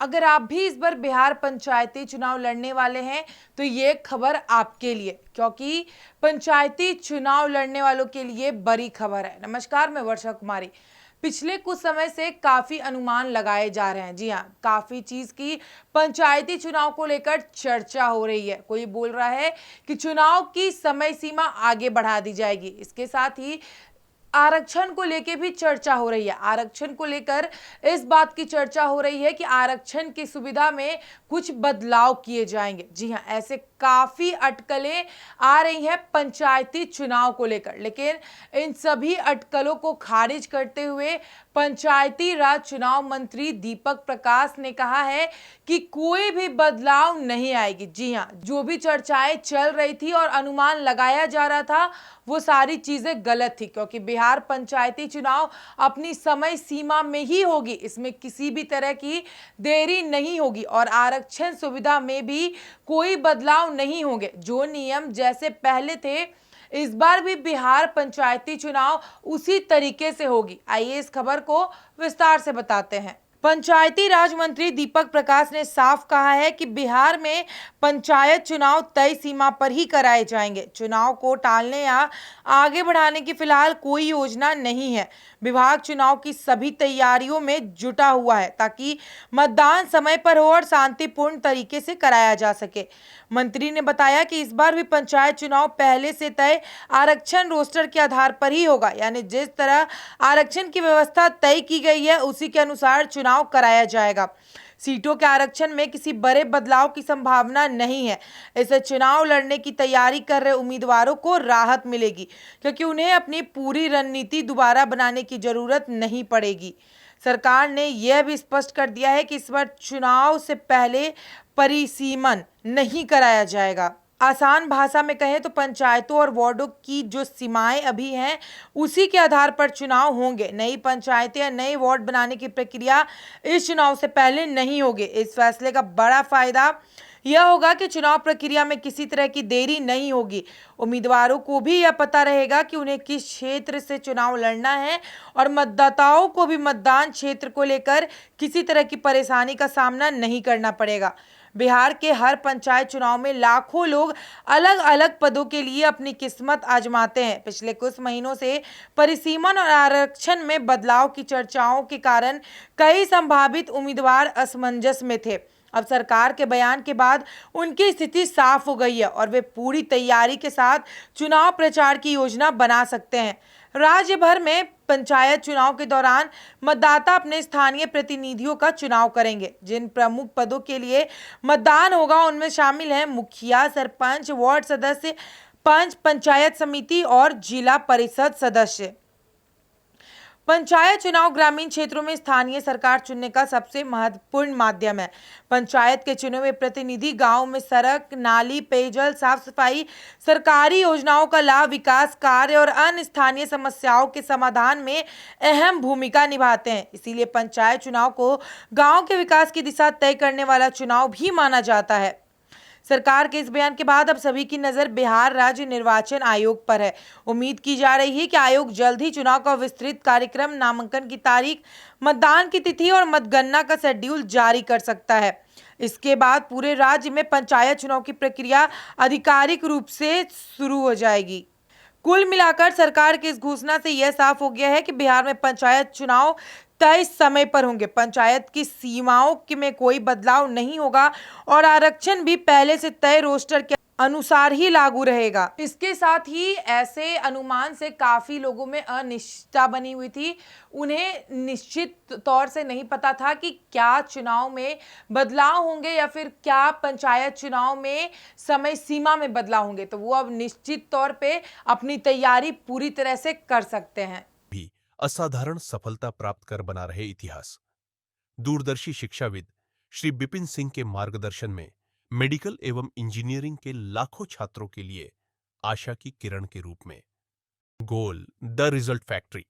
अगर आप भी इस बार बिहार पंचायती चुनाव लड़ने वाले हैं तो ये खबर आपके लिए, क्योंकि पंचायती चुनाव लड़ने वालों के लिए बड़ी खबर है। नमस्कार, मैं वर्षा कुमारी। पिछले कुछ समय से काफी अनुमान लगाए जा रहे हैं। जी हाँ, काफी चीज की पंचायती चुनाव को लेकर चर्चा हो रही है। कोई बोल रहा है कि चुनाव की समय सीमा आगे बढ़ा दी जाएगी। इसके साथ ही आरक्षण को लेकर भी चर्चा हो रही है। आरक्षण को लेकर इस बात की चर्चा हो रही है कि आरक्षण की सुविधा में कुछ बदलाव किए जाएंगे। जी हां, ऐसे काफी अटकलें आ रही हैं पंचायती चुनाव को लेकर, लेकिन इन सभी अटकलों को खारिज करते हुए पंचायती राज चुनाव मंत्री दीपक प्रकाश ने कहा है कि कोई भी बदलाव नहीं आएगी। जी हां, जो भी चर्चाएं चल रही थी और अनुमान लगाया जा रहा था वो सारी चीजें गलत थी, क्योंकि बिहार पंचायती चुनाव अपनी समय सीमा में ही होगी। इसमें किसी भी तरह की देरी नहीं होगी और आरक्षण सुविधा में भी कोई बदलाव नहीं होंगे। जो नियम जैसे पहले थे, इस बार भी बिहार पंचायती चुनाव उसी तरीके से होगी। आइए इस खबर को विस्तार से बताते हैं। पंचायती राज मंत्री दीपक प्रकाश ने साफ कहा है कि बिहार में पंचायत चुनाव तय सीमा पर ही कराए जाएंगे। चुनाव को टालने या आगे बढ़ाने की फिलहाल कोई योजना नहीं है। विभाग चुनाव की सभी तैयारियों में जुटा हुआ है ताकि मतदान समय पर हो और शांतिपूर्ण तरीके से कराया जा सके। मंत्री ने बताया कि इस बार भी पंचायत चुनाव पहले से तय आरक्षण रोस्टर के आधार पर ही होगा, यानी जिस तरह आरक्षण की व्यवस्था तय की गई है उसी के अनुसार चुनाव कराया जाएगा। सीटों के आरक्षण में किसी बड़े बदलाव की संभावना नहीं है। इससे चुनाव लड़ने की तैयारी कर रहे उम्मीदवारों को राहत मिलेगी, क्योंकि उन्हें अपनी पूरी रणनीति दोबारा बनाने की जरूरत नहीं पड़ेगी। सरकार ने यह भी स्पष्ट कर दिया है कि इस बार चुनाव से पहले परिसीमन नहीं कराया जाएगा। आसान भाषा में कहें तो पंचायतों और वार्डों की जो सीमाएं अभी हैं उसी के आधार पर चुनाव होंगे। नई पंचायतें या नए वार्ड बनाने की प्रक्रिया इस चुनाव से पहले नहीं होगी। इस फैसले का बड़ा फायदा यह होगा कि चुनाव प्रक्रिया में किसी तरह की देरी नहीं होगी। उम्मीदवारों को भी यह पता रहेगा कि उन्हें किस क्षेत्र से चुनाव लड़ना है और मतदाताओं को भी मतदान क्षेत्र को लेकर किसी तरह की परेशानी का सामना नहीं करना पड़ेगा। बिहार के हर पंचायत चुनाव में लाखों लोग अलग अलग पदों के लिए अपनी किस्मत आजमाते हैं। पिछले कुछ महीनों से परिसीमन और आरक्षण में बदलाव की चर्चाओं के कारण कई संभावित उम्मीदवार असमंजस में थे। अब सरकार के बयान के बाद उनकी स्थिति साफ हो गई है और वे पूरी तैयारी के साथ चुनाव प्रचार की योजना बना सकते हैं। राज्य भर में पंचायत चुनाव के दौरान मतदाता अपने स्थानीय प्रतिनिधियों का चुनाव करेंगे। जिन प्रमुख पदों के लिए मतदान होगा उनमें शामिल हैं मुखिया, सरपंच, वार्ड सदस्य, पंच, पंचायत समिति और जिला परिषद सदस्य। पंचायत चुनाव ग्रामीण क्षेत्रों में स्थानीय सरकार चुनने का सबसे महत्वपूर्ण माध्यम है। पंचायत के चुने हुए प्रतिनिधि गांव में सड़क, नाली, पेयजल, साफ सफाई, सरकारी योजनाओं का लाभ, विकास कार्य और अन्य स्थानीय समस्याओं के समाधान में अहम भूमिका निभाते हैं। इसीलिए पंचायत चुनाव को गांव के विकास की दिशा तय करने वाला चुनाव भी माना जाता है। सरकार के इस बयान के बाद अब सभी की नजर बिहार राज्य निर्वाचन आयोग पर है। उम्मीद की जा रही है कि आयोग जल्द ही चुनाव का विस्तृत कार्यक्रम, नामांकन की तारीख, मतदान की तिथि और मतगणना का शेड्यूल जारी कर सकता है। इसके बाद पूरे राज्य में पंचायत चुनाव की प्रक्रिया आधिकारिक रूप से शुरू हो जाएगी। कुल मिलाकर सरकार की इस घोषणा से यह साफ हो गया है कि बिहार में पंचायत चुनाव तय समय पर होंगे। पंचायत की सीमाओं में कोई बदलाव नहीं होगा और आरक्षण भी पहले से तय रोस्टर के अनुसार ही लागू रहेगा। इसके साथ ही ऐसे अनुमान से काफी लोगों में अनिश्चितता बनी हुई थी। उन्हें निश्चित तौर से नहीं पता था कि क्या चुनाव में बदलाव होंगे या फिर क्या पंचायत चुनाव में समय सीमा में बदलाव होंगे। तो वो अब निश्चित तौर पे अपनी तैयारी पूरी तरह से कर सकते हैं। भी असाधारण सफलता प्राप्त कर बना रहे इतिहास। दूरदर्शी शिक्षाविद श्री बिपिन सिंह के मार्गदर्शन में मेडिकल एवं इंजीनियरिंग के लाखों छात्रों के लिए आशा की किरण के रूप में गोल द रिजल्ट फैक्ट्री